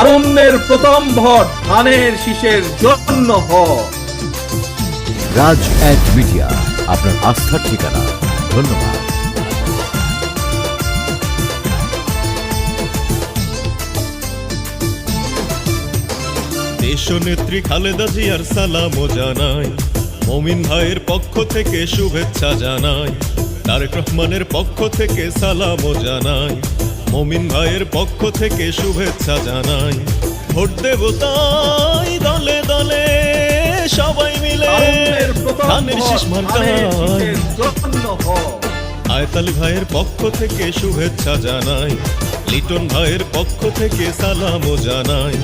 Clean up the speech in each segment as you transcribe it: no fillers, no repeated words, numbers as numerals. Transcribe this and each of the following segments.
তারুণ্যের প্রথম ভোট ধানের শীষের জন্য হোক। রাজ এড মিডিয়া, আপনার আস্থার ঠিকানা। ধন্যবাদ। দেশনেত্রী খালেদা জিয়ার সালামও জানাই, মমিন ভাইয়ের পক্ষ থেকে শুভেচ্ছা জানাই, তারেক রহমানের পক্ষ থেকে সালামও জানাই, মমিন ভাইয়ের পক্ষ থেকে শুভেচ্ছা জানাই। ভোট দেব তাই দলে দলে সবাই মিলে ধানের শীষ মার্কায়। আয়তালি ভাইয়ের পক্ষ থেকে শুভেচ্ছা জানাই, লিটন ভাইয়ের পক্ষ থেকে সালামও জানাই,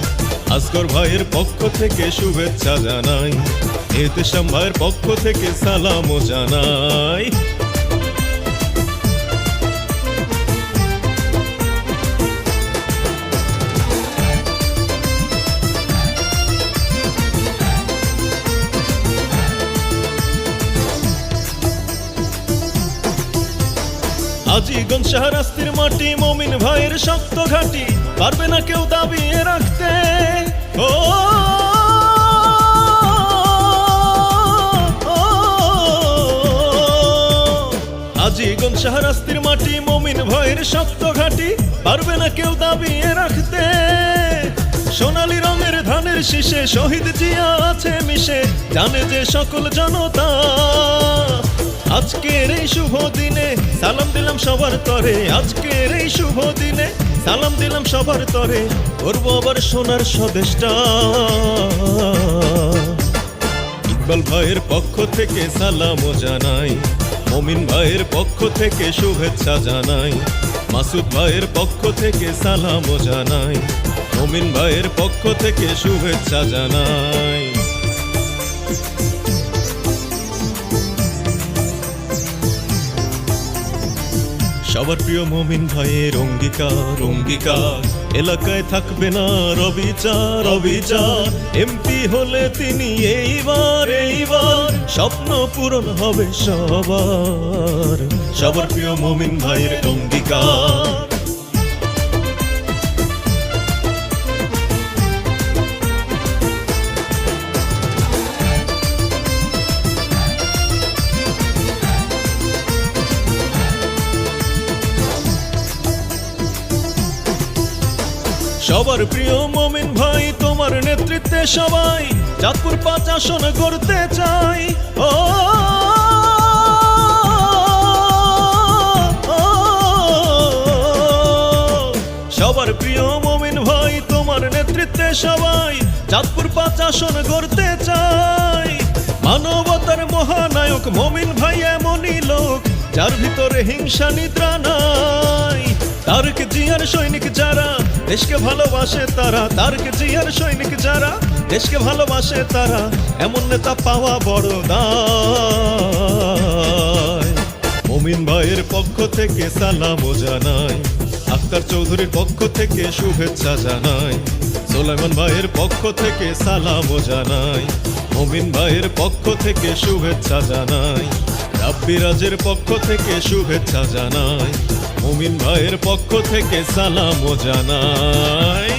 আসগর ভাইয়ের পক্ষ থেকে শুভেচ্ছা জানাই, এতেশাম ভাইয়ের পক্ষ থেকে সালামও জানাই। আজিগঞ্জ শাহরাস্তির মাটি মমিন ভাইয়ের শক্ত ঘাটি, পারবে না কেউ দাবিয়ে রাখতে। ও আজিগঞ্জ শাহরাস্তির মাটি মমিন ভাইয়ের শক্ত ঘাটি, পারবে না কেউ দাবিয়ে রাখতে। সোনালী রঙের ধানের শীষে শহীদ জিয়া আছে মিশে, জানে যে সকল জনতা। আজকের এই শুভ দিনে সালাম দিলাম সবার তরে, আজকের এই শুভ দিনে সালাম দিলাম সবার তরে, করবো আবার সোনার স্বদেশটা। ইকবাল ভাইয়ের পক্ষ থেকে সালামও জানাই, মমিন ভাইয়ের পক্ষ থেকে শুভেচ্ছা জানাই, মাসুদ ভাইয়ের পক্ষ থেকে সালামও জানাই, মমিন ভাইয়ের পক্ষ থেকে শুভেচ্ছা জানাই। সবার প্রিয় মমিন ভাইয়ের অঙ্গীকার অঙ্গীকার, এলাকায় থাকবে না রবিচার অবিচার, এমপি হলে তিনি এইবার স্বপ্ন পূরণ হবে সবার। সবার প্রিয় মমিন ভাইয়ের অঙ্গীকার। সবার প্রিয় মমিন ভাই, তোমার নেতৃত্বে সবাই চাঁদপুর 5 আসন গড়তে চাই। ও সবার প্রিয় মমিন ভাই, তোমার নেতৃত্বে সবাই চাঁদপুর 5 আসন গড়তে চাই। মানবতার মহানায়ক মমিন ভাই এমনই লোক, যার ভিতরে হিংসা নিদ্রা নাই। তারেক জিয়ার সৈনিক যারা দেশকে ভালোবাসে তারা, তারেক জিয়ার সৈনিক যারা দেশকে ভালোবাসে তারা, এমন নেতা পাওয়া বড় দায়। মমিন ভাইয়ের পক্ষ থেকে সালামও জানাই, আক্তার চৌধুরীর পক্ষ থেকে শুভেচ্ছা জানাই, সোলাইমান ভাইয়ের পক্ষ থেকে সালামও জানাই, মমিন ভাইয়ের পক্ষ থেকে শুভেচ্ছা জানাই, রাব্বি রাজের পক্ষ থেকে শুভেচ্ছা জানাই, মমিন ভাইয়ের পক্ষ থেকে সালামও জানাই।